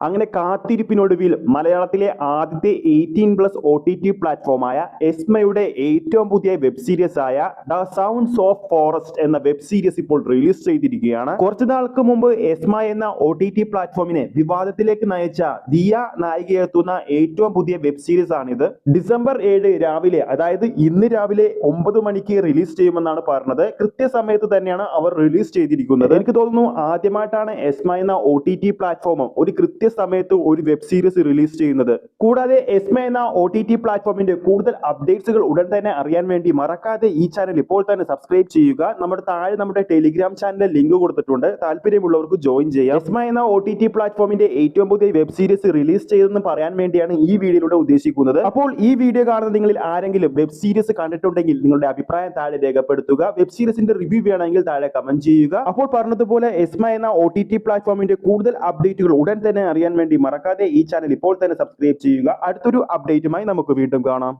അങ്ങനെ കാത്തിരിപ്പിനൊടുവിൽ മലയാളത്തിലെ ആദ്യത്തെ 18+ OTT പ്ലാറ്റ്ഫോമായ എസ്മയുടെ ഏറ്റവും പുതിയ വെബ് സീരീസ് ആയ ദ സൗണ്ട്സ് ഓഫ് ഫോറസ്റ്റ് എന്ന വെബ് സീരീസ് ഇപ്പോൾ റിലീസ് ചെയ്തിരിക്കുകയാണ്. കുറച്ചു നാൾക്ക് മുമ്പ് എസ്മ എന്ന OTT പ്ലാറ്റ്ഫോമിനെ വിവാദത്തിലേക്ക് നയിച്ച ദിയ നായികയെത്തുന്ന ഏറ്റവും പുതിയ വെബ് സീരീസ് ആണിത്. ഡിസംബർ 7 രാവിലെ, അതായത് ഇന്ന് രാവിലെ 9 മണിക്ക് റിലീസ് ചെയ്യുമെന്നാണ് പറഞ്ഞത്. കൃത്യസമയത്ത് തന്നെയാണ് അവർ റിലീസ് ചെയ്തിരിക്കുന്നത്. എനിക്ക് തോന്നുന്നു ആദ്യമായിട്ടാണ് എസ്മ എന്ന OTT പ്ലാറ്റ്ഫോം ഒരു കൃത്യസമയത്ത് ഒരു വെബ് സീരീസ് റിലീസ് ചെയ്യുന്നത്. കൂടാതെ എസ്മ എന്ന OTT പ്ലാറ്റ്ഫോമിന്റെ കൂടുതൽ അപ്ഡേറ്റ്സുകൾ ഉടൻ തന്നെ അറിയാൻ വേണ്ടി മറക്കാതെ ഈ ചാനൽ ഇപ്പോൾ തന്നെ സബ്സ്ക്രൈബ് ചെയ്യുക. നമ്മുടെ ടെലിഗ്രാം ചാനലിൽ ലിങ്ക് കൊടുത്തിട്ടുണ്ട്, താല്പര്യമുള്ളവർക്ക് ജോയിൻ ചെയ്യാം. എസ്മ എന്ന OTT പ്ലാറ്റ്ഫോമിന്റെ ഏറ്റവും പുതിയ വെബ് സീരീസ് റിലീസ് ചെയ്തെന്ന് പറയാൻ വേണ്ടിയാണ് ഈ വീഡിയോയിലൂടെ ഉദ്ദേശിക്കുന്നത്. അപ്പോൾ ഈ വീഡിയോ കാണുന്ന നിങ്ങളിൽ ആരെങ്കിലും വെബ് സീരീസ് കണ്ടിട്ടുണ്ടെങ്കിൽ നിങ്ങളുടെ അഭിപ്രായം താഴെ രേഖപ്പെടുത്തുക. വെബ് സീരീസിന്റെ റിവ്യൂ വേണമെങ്കിൽ താഴെ കമന്റ് ചെയ്യുക. അപ്പോൾ പറഞ്ഞതുപോലെ എസ്മ എന്ന OTT പ്ലാറ്റ്ഫോമിന്റെ കൂടുതൽ അപ്ഡേറ്റുകൾ ഉടൻ തന്നെ അറിയാൻ വേണ്ടി മറക്കാതെ ഈ ചാനൽ ഇപ്പോൾ തന്നെ സബ്സ്ക്രൈബ് ചെയ്യുക. അടുത്തൊരു അപ്ഡേറ്റുമായി നമുക്ക് വീണ്ടും കാണാം.